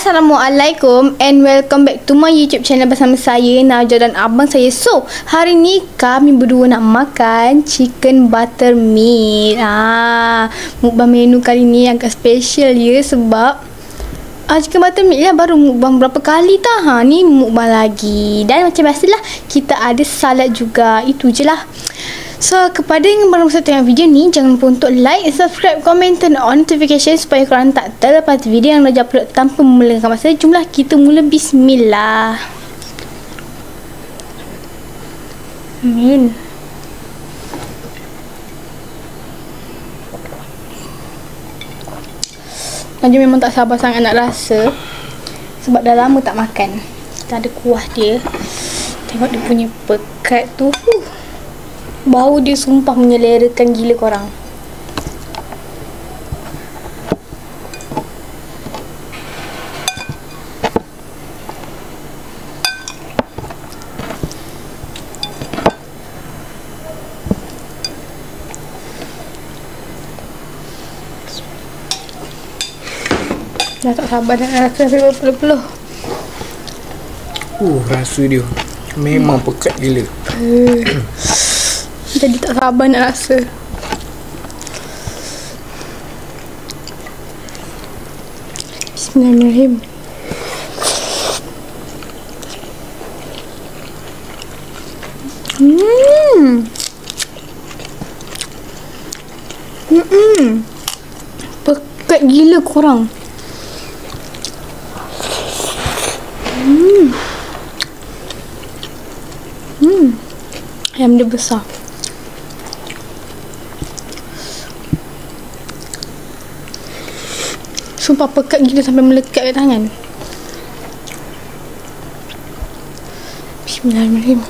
Assalamualaikum and welcome back to my YouTube channel bersama saya Najwa dan abang saya. So, hari ni kami berdua nak makan chicken butter meat. Mukbang menu kali ni agak special ya, sebab chicken butter meat lah baru mukbang berapa kali dah. Ni mukbang lagi. Dan macam biasalah, kita ada salad juga. Itu je lah. So, kepada yang baru masa tengok video ni, jangan lupa untuk like, subscribe, komen, turn on notification supaya korang tak terlepas video yang Najwa upload tanpa memulakan masa. Jomlah kita mula. Bismillah. Amin. Najwa memang tak sabar sangat nak rasa, sebab dah lama tak makan. Kita ada kuah dia. Tengok dia punya pekat tu. Bau dia sumpah menyelerakan gila korang. Dah tak sabar nak rasa sampai berpeluh-peluh. Rasa dia memang pekat gila. Jadi tak sabar nak rasa. Bismillahirrahmanirrahim. Pekat gila korang. Ayam dia besar. Sumpah pekat gila sampai melekat kat tangan. Bismillahirrahmanirrahim.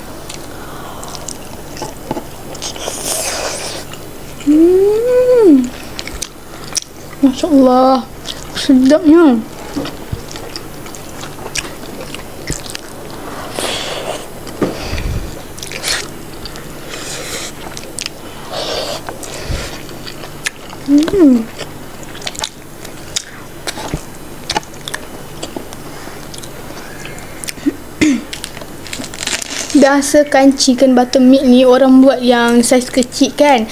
Masya Allah, sedapnya. Biasakan chicken butter meat ni orang buat yang saiz kecil kan,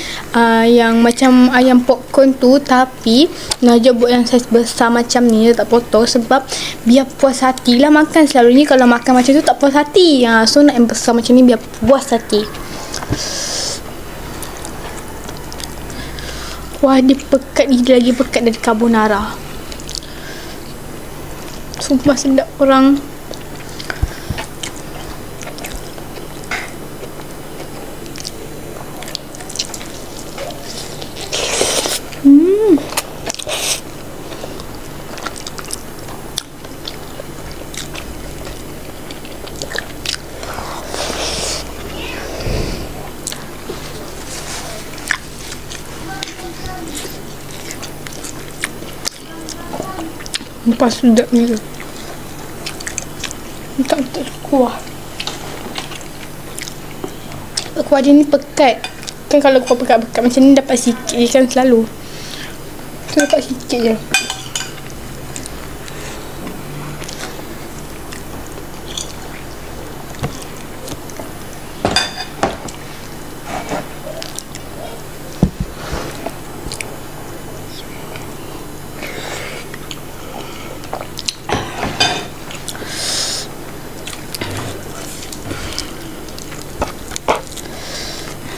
yang macam ayam popcorn tu. Tapi Najwa buat yang saiz besar macam ni, tak potong, sebab biar puas hati lah makan. Selalunya kalau makan macam tu tak puas hati. So nak yang besar macam ni biar puas hati. Wah, dia pekat ni, lagi pekat dari carbonara. Sumpah sedap orang. Lepas sedap ni ke. Tak kuah. Kuah dia ni pekat. Kan kalau kuah pekat-pekat macam ni dapat sikit je kan selalu. Tu dapat sikit je.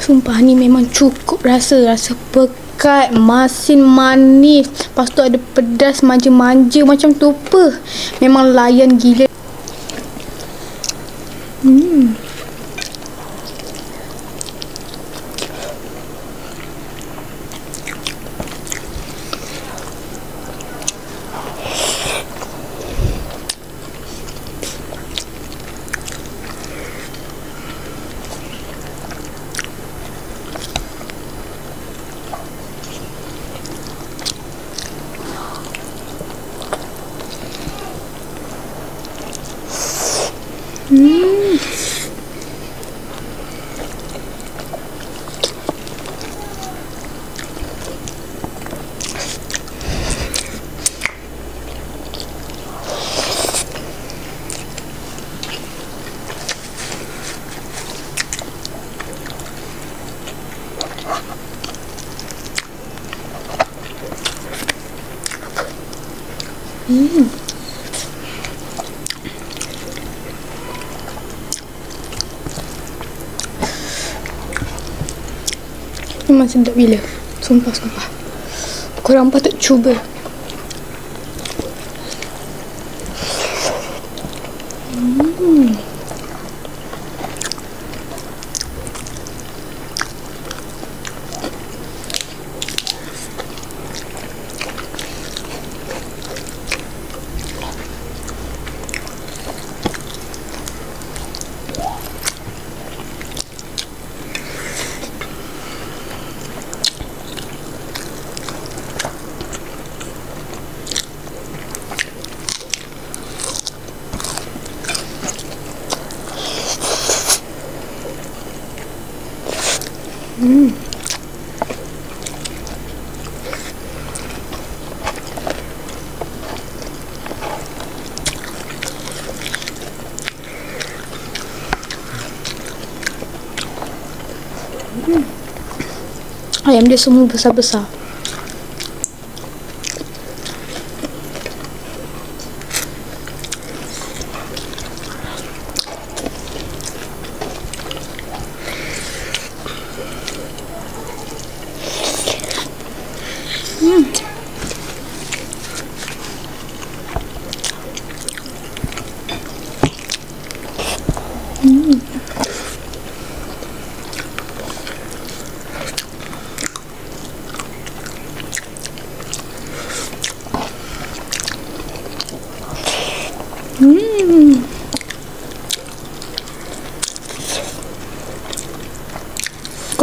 Sumpah ni memang cukup rasa pekat, masin, manis. Lepas tu ada pedas, manja-manja macam tu apa. Memang layan gila. Memang sedap gila. Sumpah. Korang patut cuba. Ayam dia semua besar-besar.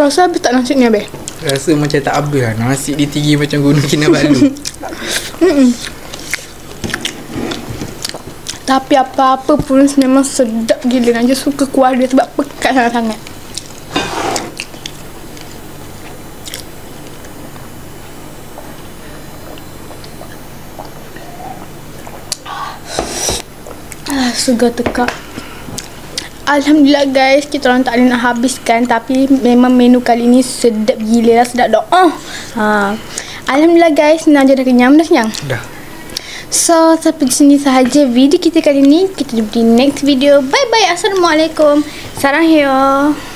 Kau rasa habis tak nasi ni habis? Rasa macam tak habis lah. Nasi ditinggi macam Gunung Kinabalu. Tapi apa-apa pun memang sedap gila. Naja suka kuah dia sebab pekat sangat-sangat. Segar tekak. Alhamdulillah guys, kita orang tak ada nak habiskan. Tapi memang menu kali ni sedap gila lah. Sedap dah. Alhamdulillah guys, Naja dah kenyang. Dah kenyang? Dah. So, sampai di sini sahaja video kita kali ni. Kita jumpa di next video. Bye bye. Assalamualaikum. Sarang heo.